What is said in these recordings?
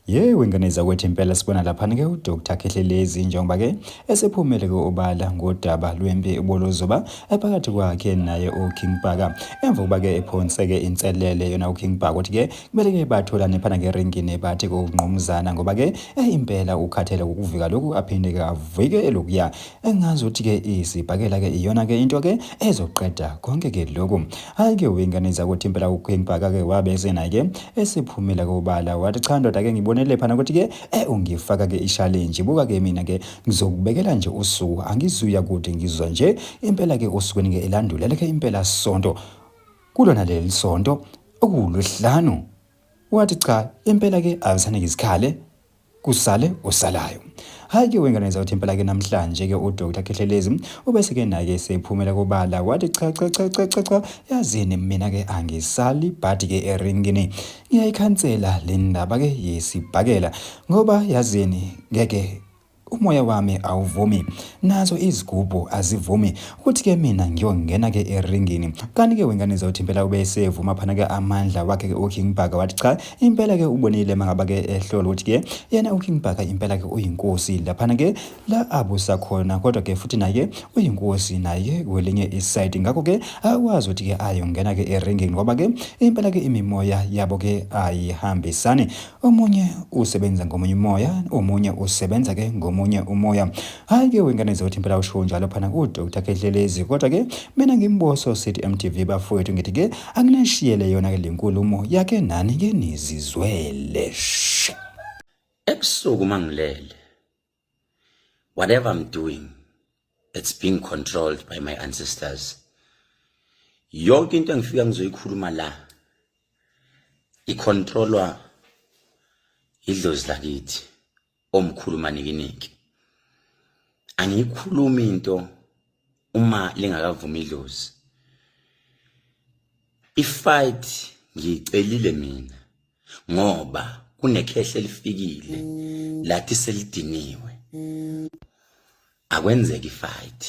Wenganiza kwethu impela sibona lapha ke uDr Khehlelezi njengoba ke esephumele ke obala ngodaba lwempi ebolozoba ephakathi kwakhe naye uKing Bhaka emva kuba ke ephonseke inselele yona uKing Bhaka uthi ke kumele ke batholane phana ke ringini bathi kokungqumuzana ngoba ke impela ukhathele ukuvika lokhu aphinde ke avike elokuya engazi ukuthi ke isibhakela ke iyona ke into ke ezoqeda konke ke lokhu hayi ke wenganiza ukuthi impela uKing Bhaka ke wabese naye ke esephumela ke obala wathi cha ndoda ke ngibonele phana ukuthi ke ungifaka ke i-challenge buka ke mina ke ngizokubekela nje usuku angizuya kude ngizwa nje impela ke usukwini ke elandulele ke impela sonto kulona leli sonto okulwesihlanu wathi cha impela ke awusane izikhale kusale osalayo hayi ke wenganiza ukuthi impela ke namhlanje ke uDr Khehlelezi ubese ke naye sephumela kubala wathi cha yazini mina ke angisali but ke eringini ngiyayikhansela le ndaba ke yesibhakela ngoba yazini ngeke umoya wami awuvumi nazo izigubhu azivumi ukuthi ke mina ngiyongena ke eringini kanti ke wenganiza uthi impela ubesevuma phana ke amandla wakhe ke uKing Bhaka wathi cha impela ke ubonile mangaba ke ehlolo ukuthi ke yena uKing Bhaka impela ke uyinkosi lapha ke la abusa khona kodwa ke futhi naye uyinkosi naye kwelinye iside ngakho ke akwazi ukuthi ke ayongena ke eringini ngoba ke impela ke imimoya yabo ke ayihambisani omunye usebenza ngomunye umoya omunye usebenza ke ngomunye umoya hayi ke wenganiza ukuthi impela usho njalo phana kuDr Khehlelezi kodwa ke mina ngimboso sithi MTV bafowethu ngithi ke anginashiyele yona ke lenkulumo yake nani ke nizizwele ebusuku mangilele whatever I'm doing it's being controlled by my ancestors yonke into engifika ngizoyikhuluma la icontrolwa idlozi lakithi omkhulu manikiniki angikhuluma into uma lingakavumi idlozi ifight ngiyicelile mina ngoba kunekhehle elifikile lathi selidiniwe akwenzeki ifight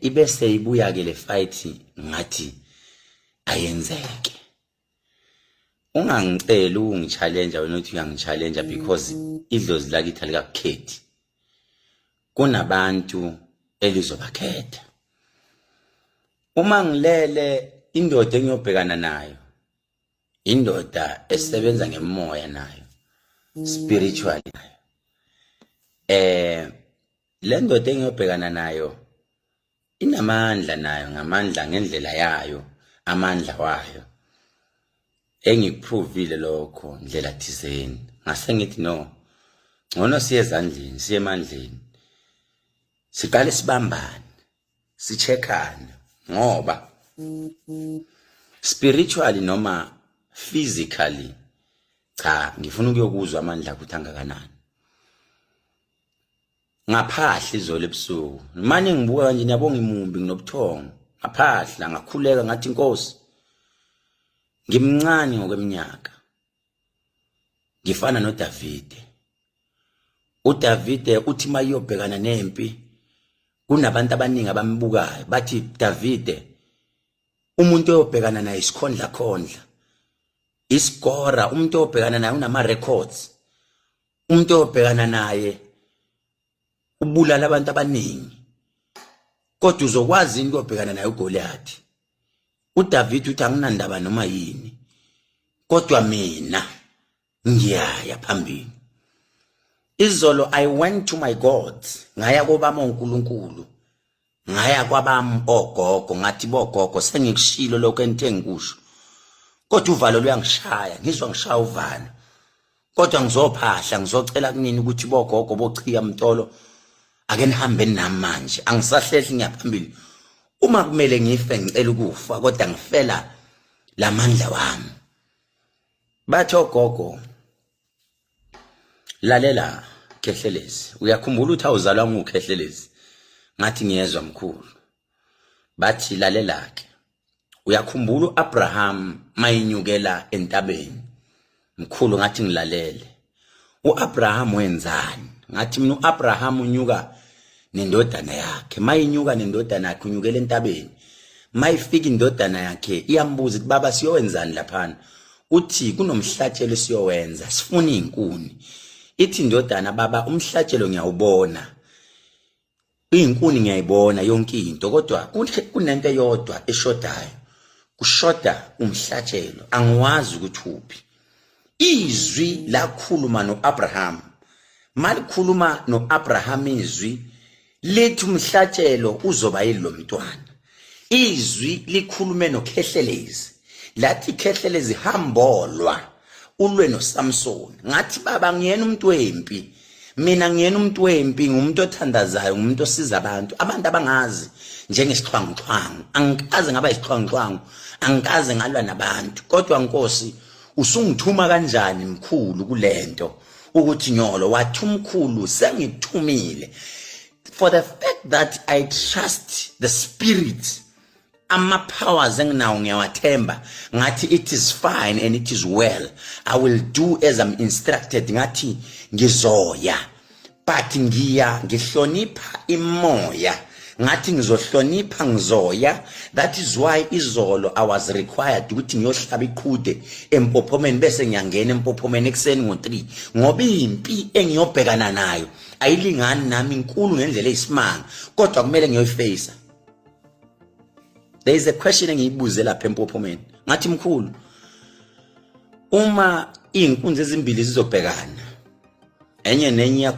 ibese ibuya ke le fight ngathi ayenzeke ungangicela ungichallenge wena uthi uyangichallenge because idlozi lakithi alikakhethi kunabantu elizobakhetha uma ngilele indoda engiyobhekana nayo indoda esebenza ngemoya nayo spiritual nayo le ndoda engiyobhekana nayo inamandla nayo ngamandla ngendlela yayo amandla wayo engiprovile lokho ndlela thizeni ngase ngithi no ngcono siye ezandleni siye emandleni siqale sibambane sicheckane ngoba spiritually noma physically cha ngifuna ukuyokuzwa amandla ukuthi angakanani ngaphahla izolo ebusuku manje ngibuka kanje niyabonga imumbi nginobuthongo ngaphahla ngakhuleka ngathi inkosi ngimncane ngokweminyaka ngifana noDavide uDavide uthi mayiyobhekana nempi kunabantu abaningi abambukayo bathi Davide umuntu oyobhekana naye isikhondla khondla iskora umuntu oyobhekana naye unama records umuntu oyobhekana naye ubulala abantu abaningi kodwa uzokwazi into oyobhekana naye uGoliathi uDavide uthi anginandaba noma yini kodwa mina ngiyaya phambili izolo I went to my God ngaya kobama uNkulunkulu ngaya kwabami ogogo ngathi bogogo sengikushilo lokho enthe ngikusho kodwa uvalo luyangishaya ngizwa ngishaya uvalo kodwa ngizophahla ngizocela kunini ukuthi bogogo bochiya mtolo ake nihambe nami manje angisahlehli ngiyaphambili uma kumele ngife ngicela ukufa kodwa ngifela lamandla wami bathi ogogo lalela Khehlelezi uyakhumbula uthi awuzalwa nguKhehlelezi ngathi ngiyezwa mkhulu bathi lalela ke uyakhumbula uAbraham mayinyukela entabeni mkhulu ngathi ngilalele uAbraham wenzani ngathi mina uAbraham unyuka nendodana yakhe mayinyuka nendodana yakhe unyukela entabeni mayifika indodana yakhe iyambuza ukuthi baba siyowenzani laphana uthi kunomhlatshelo esiyowenza sifuna izinkuni. Ithi indodana baba umhlatshelo ngiyawubona, izinkuni ngiyayibona yonke into, kodwa kunento eyodwa eshodayo, kushoda umhlatshelo, angiwazi ukuthi uphi. Izwi lakhuluma noAbraham, malikhuluma noAbraham izwi lithi umhlatshelo uzoba yilo mntwana. Izwi likhulume noKhehlelezi lathi Khehlelezi hambolwa ulwe noSamson. Ngathi baba ngiyena umuntu wempi, mina ngiyena umuntu wempi, ngumuntu othandazayo, ngumuntu osiza abantu abangazi njengesixhwanguxhwangu. Angikaze ngaba isixhwanguxhwangu, angikaze ngalwa nabantu, kodwa Nkosi usungithuma kanjani mkhulu kulento ukuthi nyolo wathi umkhulu sengithumile. For the fact that I trust the spirit, ama-powers enginawo ngiyawathemba, ngathi it is fine and it is well, I will do as I'm instructed. Ngathi ngizoya, but ngihlonipha imoya, ngathi ngizohlonipha ngizoya. That is why izolo I was required ukuthi ngiyohlaba iqhude empophomeni bese ngiyangena empophomeni ekuseni ngo3, ngoba impi engiyobhekana nayo ayilingani nami, inkulu ngendlela eyisimanga, kodwa kumele ngiyoyiface. There is a question engiyibuze lapha empophomeni, ngathi mkhulu, uma izinkunzi ezimbili zizobhekana enye nenye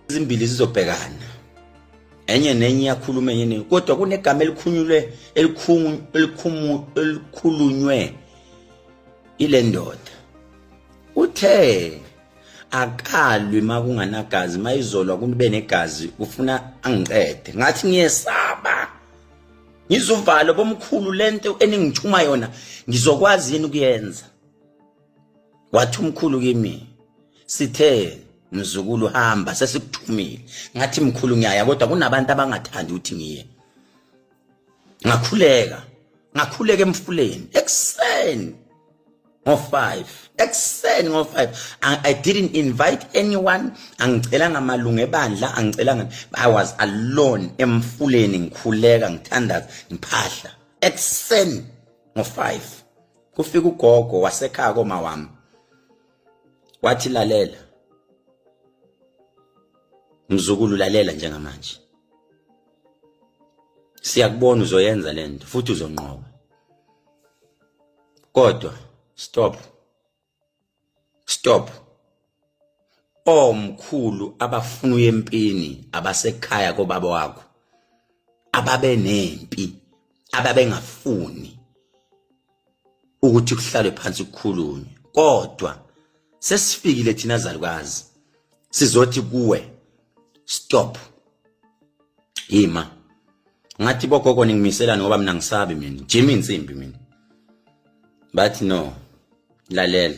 izimbili zizobhekana enye nenye iyakhuluma enye, kodwa kunegama elikhulunywe ile ndoda. Uthe akalwi makunganagazi, mayizolwa kube negazi ufuna angiqede. Ngathi ngiyesaba, ngizuvalo bomkhulu lento eningithuma yona ngizokwazi yini ukuyenza. Wathi umkhulu kimi, sithe mzukulu hamba sesikuthumile. Ngathi mkhulu ngiyaya, kodwa kunabantu abangathandi ukuthi ngiye. Ngakhuleka emfuleni ekuseni ngo5, ekuseni ngo5. I didn't invite anyone, angicela ngamalungu ebandla, angicela, I was alone emfuleni ngikhuleka ngithandaza ngiphahla ekuseni ngo5. Kufika ugogo wasekhaya koma wami, wathi lalela mzukulu, lalela njengamanje, siyakubona uzoyenza lento futhi uzonqoba, kodwa stop. Omkhulu abafuna uyempini abasekhaya kobaba wakho, ababe nempi, ababengafuni ukuthi kuhlalwe phansi kukhulunywe, kodwa sesifikile thina zalukazi sizothi kuwe stop. Ima ngathi bogogo ningimiselani ngoba mina ngisabi, mina Jimmy insimbi mina. Bathi no, lalela,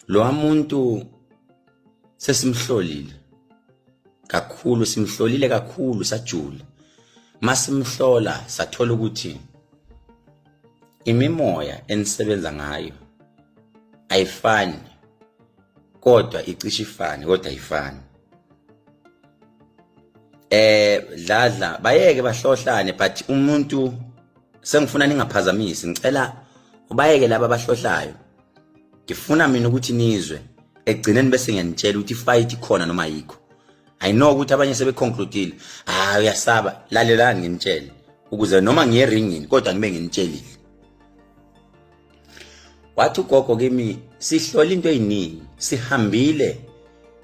lo muntu sesimhlolile kakhulu, sajula. Masimhlola sathola ukuthi imimoya enisebenza ngayo ayifani, kodwa icishe ifane, kodwa ayifani. Dladla bayeke bahlohlane, but umuntu sengifuna ningaphazamisi, ngicela ubayeke laba abahlohlayo. Ngifuna mina ukuthi nizwe egcineni bese ngiyanitshela ukuthi fight khona noma yikho. I know ukuthi abanye sebeconcludeile, uyasaba, lalelani nginitshele ukuze noma ngiye ringini kodwa ngibe nginitshelile. Wathi ugogo kimi, sihlola into eyiningi, sihambile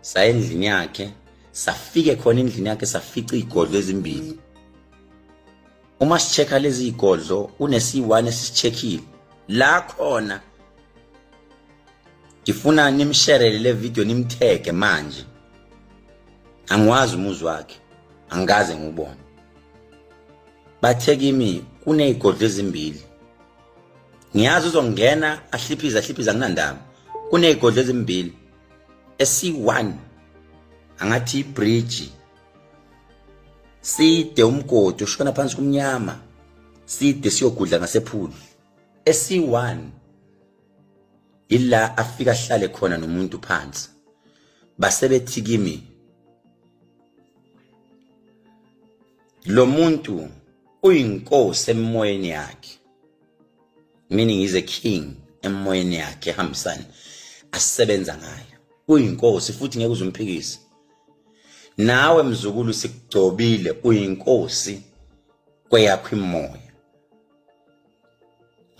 sa endlini yakhe, safike khona endlini yakhe safica izigodlo ezimbili. Uma sicheka lezi izigodlo unesi1 esisichekile la khona. Ngifuna nimsharele le video nimtheke manje, angiwazi umuzi wakhe, angaze ngubone. Bathe kimi kunezigodlo ezimbili, ngiyazi uzongena ahliphiza kunandaba. Kuney'godlo ezimbili. C1 angathi ibridge side umgodi ushona phansi kumnyama side siyogudla ngasephulu. C1 illa afika hlale khona nomuntu phansi basebethi kimi lo muntu uyinkosi emoyeni yakhe, meaning he's a king emoyeni yakhe ehambisana asebenza ngayo. Uyinkosi futhi ngeke uzumphikise. Nawe mzukulu sikugcobile uyinkosi kweyakho imoya.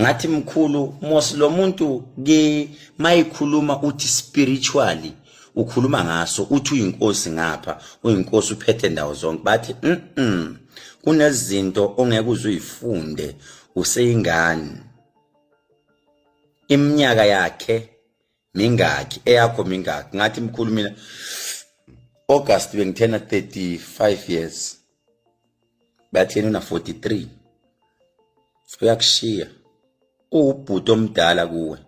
Ngathi mkhulu mos lo muntu mayikhuluma uthi spiritually ukhuluma ngaso uthi uyinkosi ngapha, uyinkosi uphethe ndawo zonke. Bathi kunezinto ongeke uzifunde useyingane. Iminyaka yakhe mingaki, eyakho mingaki. Ngathi mkhulu mina August bengithena 35 years. Bathi yena una 43. Uyakushiya. Ubhuti omdala kuwe.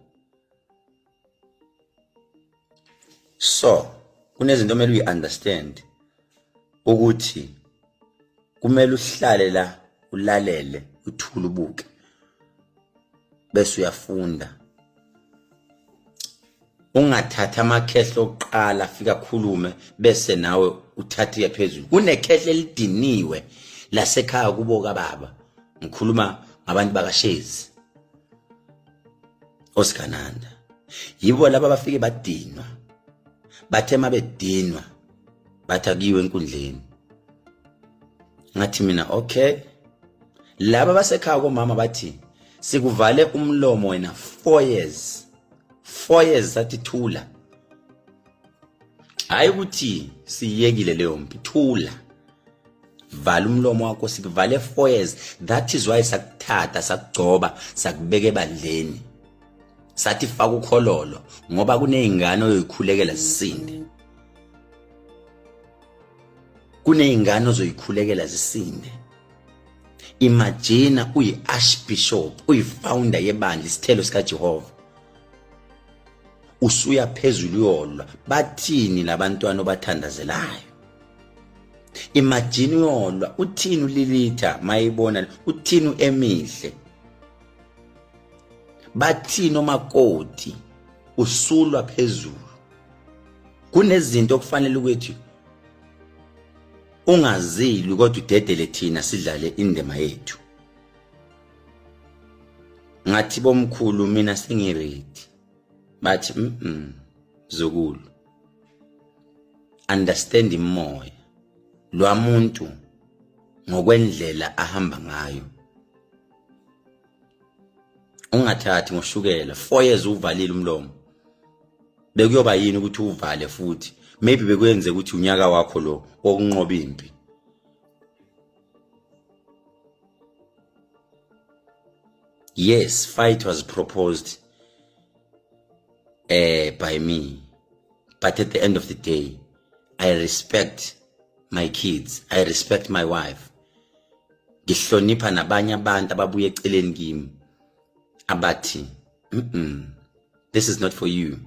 So, kunezinto kumele uyi-understand ukuthi kumele uhlale la ulalele uthule ubuke bese uyafunda. Ungathatha amakhehlo oqala afika khulume bese nawe uthathe yaphezulu. Kunekhehlo elidiniwe lasekhaya kubo kababa. Ngikhuluma ngabantu bakashezi Oskananda. Yibo laba bafike badinwa. Bathe mabedinwa bathakiwe enkundleni. Ngathi mina okay. Laba basekhaya komama bathi sikuvale umlomo wena 4 years. 4 years sathi thula. Hayi ukuthi siyekile leyo mpi, thula. Vala umlomo wakho sikuvale 4 years. That is why sakuthatha sakugcoba sakubeka ebandleni. Sathi faka ukhololo ngoba kuneyingane oyikhulekela zisinde. Kuneyingane ozoyikhulekela zisinde. Imagine uyi-archbishop, uyi-founder yebandla isithelo sika Jehova. Usuya phezulu yolwa. Bathini labantwana obathandazelayo? Imagine yolwa. Uthini uLilitha mayibona? Uthini Emihle? Bathini omakoti? Usulwa phezulu. Kunezinto okufanele ukuthi ungazili kodwa udedele thina sidlale indima yethu. Ngathi bomkhulu mina sengiredi. Bathi zukulu. Understand imoya. Lo muntu ngokwendlela ahamba ngayo. Ungathathi ngoshukela 4 years uvalile umlomo. Bekuyoba yini ukuthi uvale futhi? Maybe bekwenze ukuthi unyaka wakho lo okunqoba impi. Yes, fight was proposed by me. But at the end of the day, I respect my kids. I respect my wife. Ngihlonipha nabanye abantu ababuye eceleni kimi. Abathi, this is not for you.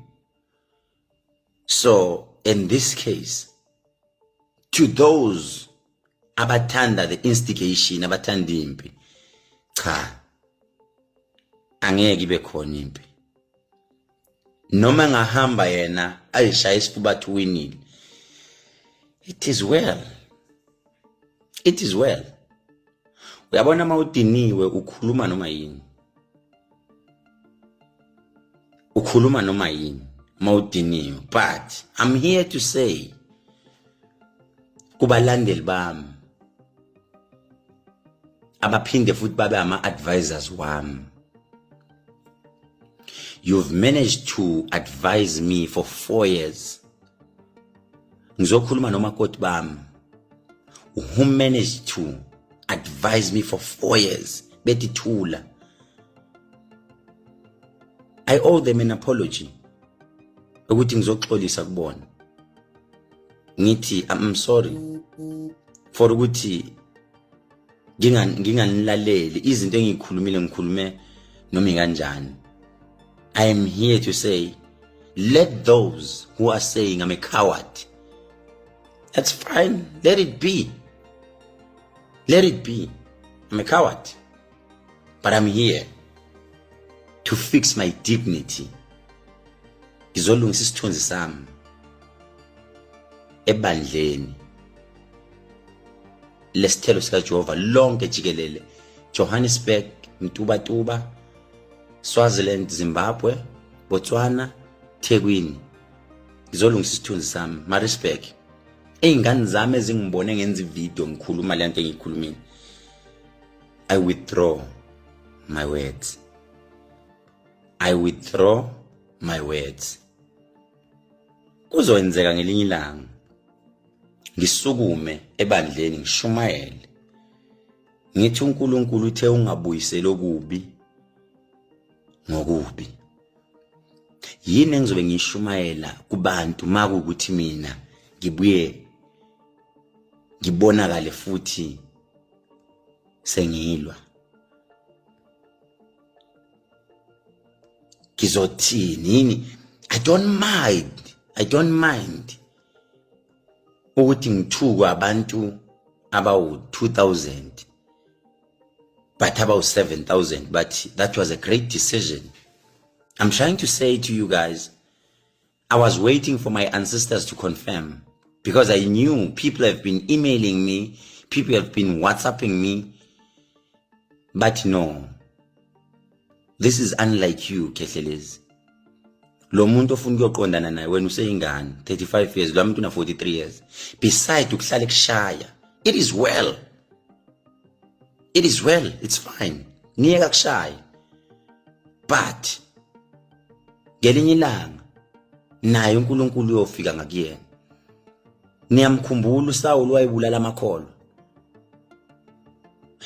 So, in this case, to those abathanda the instigation, abathanda impi, cha, angeke ibe khona impi. Noma ngahamba yena ayishaya isifuba to winile. It is well. It is well. Uyabona mawudiniwe ukhuluma noma yini. Ukhuluma noma yini mawudiniwe. But I'm here to say kubalandeli bami abaphinde futhi babe ama advisors wami. You've managed to advise me for 4 years. Ngizokhuluma nomakoti bami who managed to advise me for 4 years. Bethi thula. I owe them an apology. Ukuthi ngizoxolisa kubona. Ngithi I'm sorry for ukuthi nginganilaleli izinto engikhulumile ngikhulume noma kanjani. I am here to say, let those who are saying I'm a coward, that's fine, let it be. Let it be. I'm a coward. But I'm here to fix my dignity. Ngizolungisa isithunzi sami ebandleni lesithelo sika Jehova lonke jikelele, Johannesburg, Mtubatuba, Swaziland, Zimbabwe, Botswana, Thekwini. Ngizolungisa isithunzi sami, my respect. Ey'ngane zami ezingibone ngenza ivideo ngikhuluma le nto engiyikhulumile, I withdraw my words. I withdraw my words. Kuzokwenzeka ngelinye ilanga ngisukume ebandleni ngishumayele ngithi uNkulunkulu uthe ungabuyiseli okubi ngokubi. Yini engizobe ngishumayela kubantu makuukuthi mina ngibuye ngibonakale futhi sengilwa? Kizothini yini? I don't mind ukuthi ngithukwa abantu abawu 2000 but abawu 7000, but that was a great decision. I'm trying to say to you guys, I was waiting for my ancestors to confirm, because I knew people have been emailing me, people have been WhatsApping me, but no, this is unlike you, Khehlelezi. Lo muntu ofuna ukuyoqondana naye wena useyingane 35 years, lo muntu una 43 years, beside ukuhlala ekushaya. It is well, it's fine, ngiyeka kushaya, but ngelinye ilanga naye uNkulunkulu uyofika ngakuyena. Niyamkhumbula uSawulu wayebulala amakholo?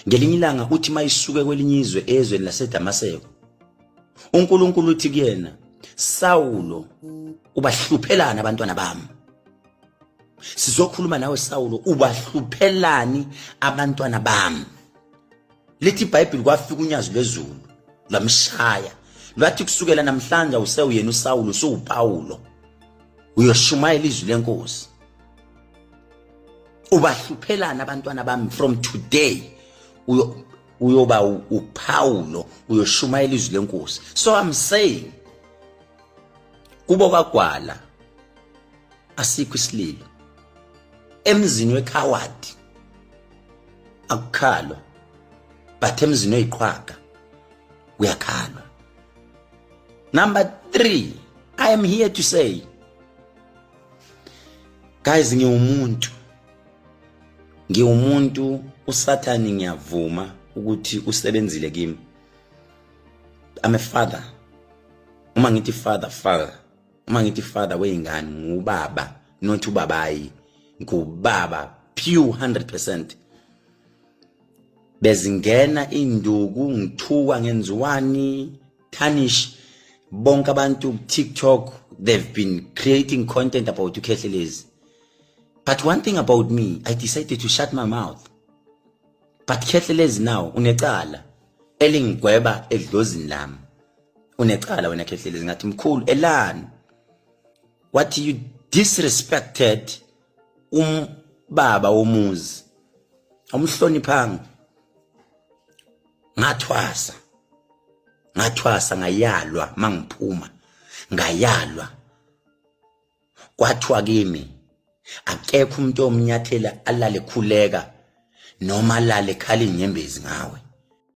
Ngelinye ilanga uthi mayisuke kwelinye izwe, ezweni laseDamaseko, uNkulunkulu uthi kuyena, Sawulo, ubahluphelana abantwana bami. Sizokhuluma nawe Sawulo, ubahluphelani abantwana bami. Lithi iBhayibheli kwafika unyazo lwezulu lamshaya, lwathi kusukela namhlanje usewuyena uSawulo, uSuPawulo, uyoshumayela izwi lenkosi. Ubahluphelana abantwana bami, from today uyoba uPawulo, uyoshumayela izwi lenkosi. So I'm saying, kubo kwagwala asikho isililo, emzini wekhawadi akukhalwa, but emzini weyiqhwaga uyakhalwa. Number 3, I am here to say, guys, ngiwumuntu uSathani ngiyavuma ukuthi usebenzile kimi. I'm a father. Uma ngithi father, uma ngithi father weyingane, ngubaba, not ubabayi, ngubaba pure 100%. Bezingena induku ngithuka ngenziwani, tarnish bonke abantu TikTok, they've been creating content about Khehlelezi. But one thing about me, I decided to shut my mouth. But Khehlelezi now unecala elingigweba edlozini lami. Unecala wena Khehlelezi, ngathi mkhulu elani, what you disrespected baba womuzi, umhloniphanga. Ngathwasa ngayalwa mangiphuma, ngayalwa. Kwathiwa kimi akekho umuntu omnyathela alale khuleka noma alale khala inyembezi ngawe.